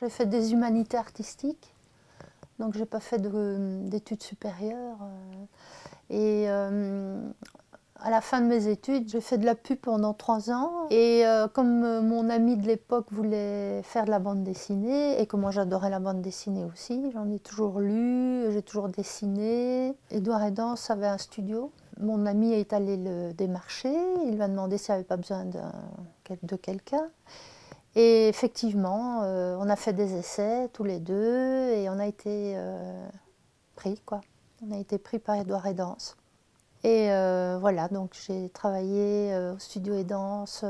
J'ai fait des humanités artistiques, donc j'ai pas fait d'études supérieures. Et à la fin de mes études, j'ai fait de la pub pendant 3 ans. Et comme mon ami de l'époque voulait faire de la bande dessinée, et que moi j'adorais la bande dessinée aussi, j'en ai toujours lu, j'ai toujours dessiné. Édouard Aidance avait un studio. Mon ami est allé le démarcher, il lui a demandé s'il n'avait pas besoin de quelqu'un. Et effectivement, on a fait des essais tous les deux et on a été pris, quoi. On a été pris par Édouard Aidance. Et voilà, donc j'ai travaillé au studio Aidance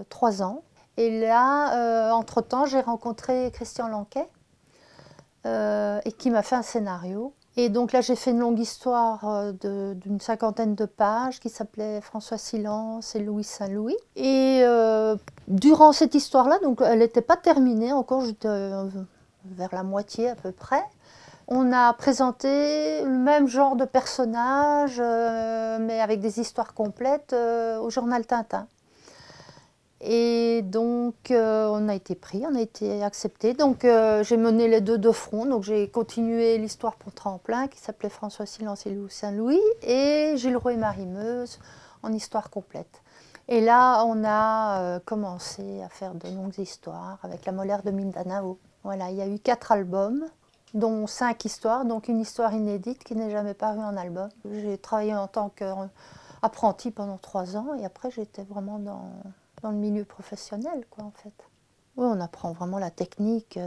3 ans. Et là, entre-temps, j'ai rencontré Christian Lanquet et qui m'a fait un scénario. Et donc là, j'ai fait une longue histoire d'une 50aine de pages qui s'appelait François Silence et Louis Saint-Louis. Et durant cette histoire-là, donc elle n'était pas terminée encore, j'étais vers la moitié à peu près. On a présenté le même genre de personnage, mais avec des histoires complètes au journal Tintin. Et donc, on a été pris, on a été accepté. Donc, j'ai mené les deux de front. Donc, j'ai continué l'histoire pour Tremplin, qui s'appelait François Silence et Louis Saint-Louis, et Gilles Roux et Marie Meuse en histoire complète. Et là, on a commencé à faire de longues histoires avec la Molaire de Mindanao. Voilà, il y a eu 4 albums, dont 5 histoires, donc une histoire inédite qui n'est jamais parue en album. J'ai travaillé en tant qu'apprentie pendant 3 ans, et après, j'étais vraiment dans le milieu professionnel, quoi, en fait. Oui, on apprend vraiment la technique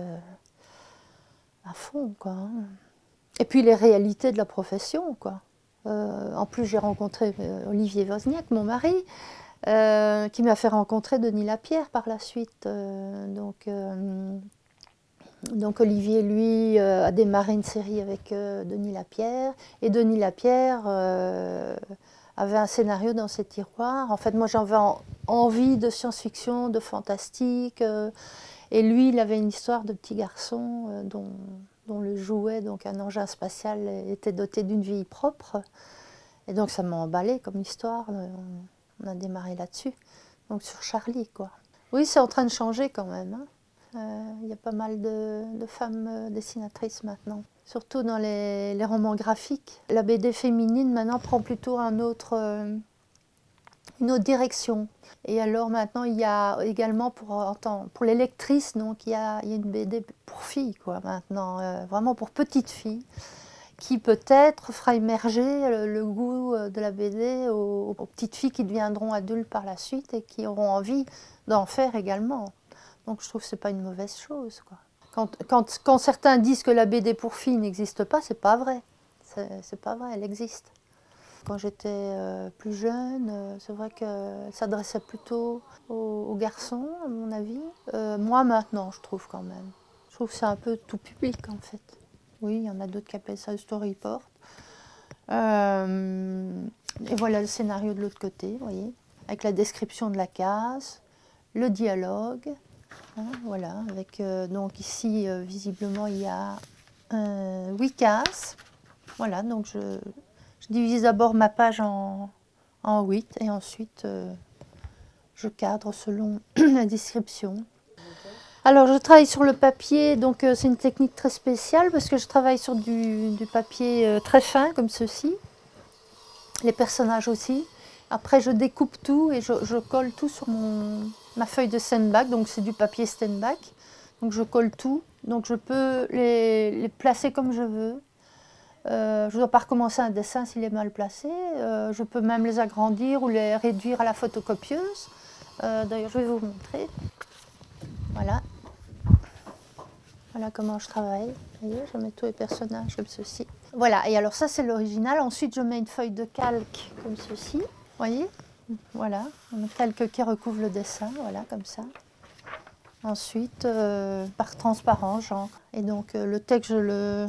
à fond, quoi. Et puis les réalités de la profession, quoi. En plus, j'ai rencontré Olivier Wozniak, mon mari, qui m'a fait rencontrer Denis Lapierre par la suite. Donc Olivier, lui, a démarré une série avec Denis Lapierre. Et Denis Lapierre avait un scénario dans ses tiroirs. En fait, moi, j'avais envie de science-fiction, de fantastique. Et lui, il avait une histoire de petit garçon dont le jouet, donc un engin spatial, était doté d'une vie propre. Et donc, ça m'a emballé comme histoire. On a démarré là-dessus. Donc, sur Charlie, quoi. Oui, c'est en train de changer quand même, hein. Il y a pas mal de femmes dessinatrices maintenant, surtout dans les romans graphiques. La BD féminine maintenant prend plutôt une autre direction. Et alors maintenant il y a également pour les lectrices, donc il y a une BD pour filles, quoi, maintenant, vraiment pour petites filles, qui peut-être fera émerger le goût de la BD aux petites filles qui deviendront adultes par la suite et qui auront envie d'en faire également. Donc je trouve que ce n'est pas une mauvaise chose, quoi. Quand certains disent que la BD pour filles n'existe pas, c'est pas vrai. C'est pas vrai, elle existe. Quand j'étais plus jeune, c'est vrai qu'elle s'adressait plutôt aux garçons, à mon avis. Moi maintenant, je trouve quand même. Je trouve que c'est un peu tout public, en fait. Oui, il y en a d'autres qui appellent ça le storyboard. Et voilà le scénario de l'autre côté, vous voyez, avec la description de la case, le dialogue. Voilà, avec donc ici visiblement il y a 8 cases. Voilà, donc je divise d'abord ma page en 8 et ensuite je cadre selon la description. Alors je travaille sur le papier, donc c'est une technique très spéciale parce que je travaille sur du papier très fin comme ceci, les personnages aussi. Après je découpe tout et je colle tout sur ma feuille de Steinbach, donc c'est du papier Steinbach. Donc je colle tout, donc je peux les placer comme je veux. Je ne dois pas recommencer un dessin s'il est mal placé. Je peux même les agrandir ou les réduire à la photocopieuse. D'ailleurs, je vais vous montrer. Voilà. Voilà comment je travaille. Vous voyez, je mets tous les personnages comme ceci. Voilà, et alors ça c'est l'original. Ensuite, je mets une feuille de calque comme ceci. Vous voyez? Voilà, un calque qui recouvre le dessin, voilà, comme ça. Ensuite, par transparent, genre. Et donc, le texte, je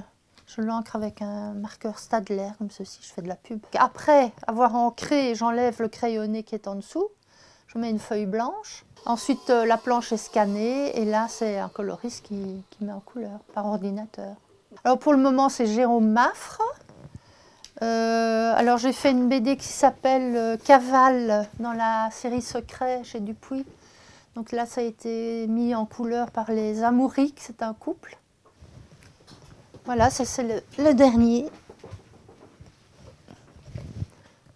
l'encre avec un marqueur Staedtler, comme ceci, je fais de la pub. Après avoir ancré, j'enlève le crayonné qui est en dessous. Je mets une feuille blanche. Ensuite, la planche est scannée. Et là, c'est un coloriste qui met en couleur par ordinateur. Alors, pour le moment, c'est Jérôme Maffre. Alors, j'ai fait une BD qui s'appelle Cavale dans la série Secret chez Dupuis. Donc là, ça a été mis en couleur par les Amouriques, c'est un couple. Voilà, ça c'est le dernier.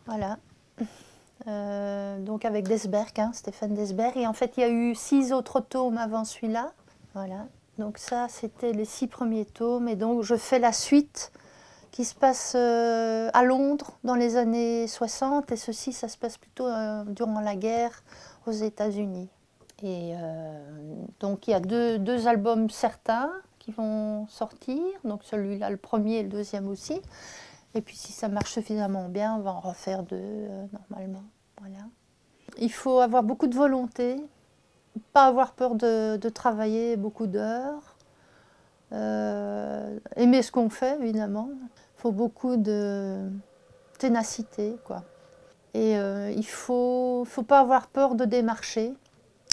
Voilà. Donc avec Desberg, hein, Stéphane Desberg. Et en fait, il y a eu 6 autres tomes avant celui-là. Voilà. Donc ça, c'était les 6 premiers tomes. Et donc, je fais la suite qui se passe à Londres dans les années 60. Et ceci, ça se passe plutôt durant la guerre aux États-Unis. Et donc, il y a deux albums certains qui vont sortir. Donc celui-là, le premier et le deuxième aussi. Et puis si ça marche suffisamment bien, on va en refaire 2 normalement. Voilà. Il faut avoir beaucoup de volonté, pas avoir peur de travailler beaucoup d'heures, aimer ce qu'on fait évidemment. Il faut beaucoup de ténacité, quoi. Et il ne faut pas avoir peur de démarcher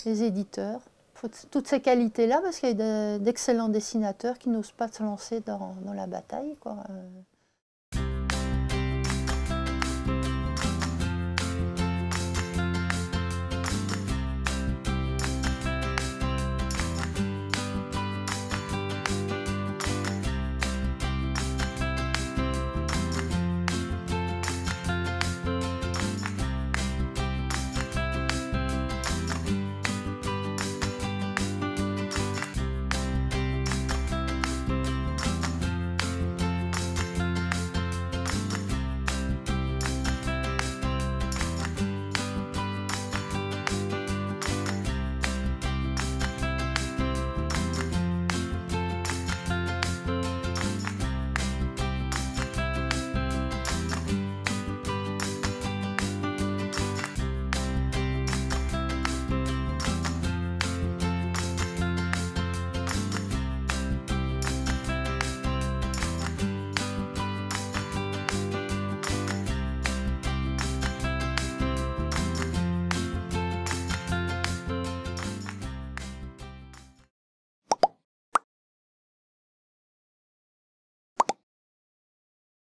les éditeurs. Il faut toutes ces qualités-là parce qu'il y a d'excellents dessinateurs qui n'osent pas se lancer dans la bataille, quoi.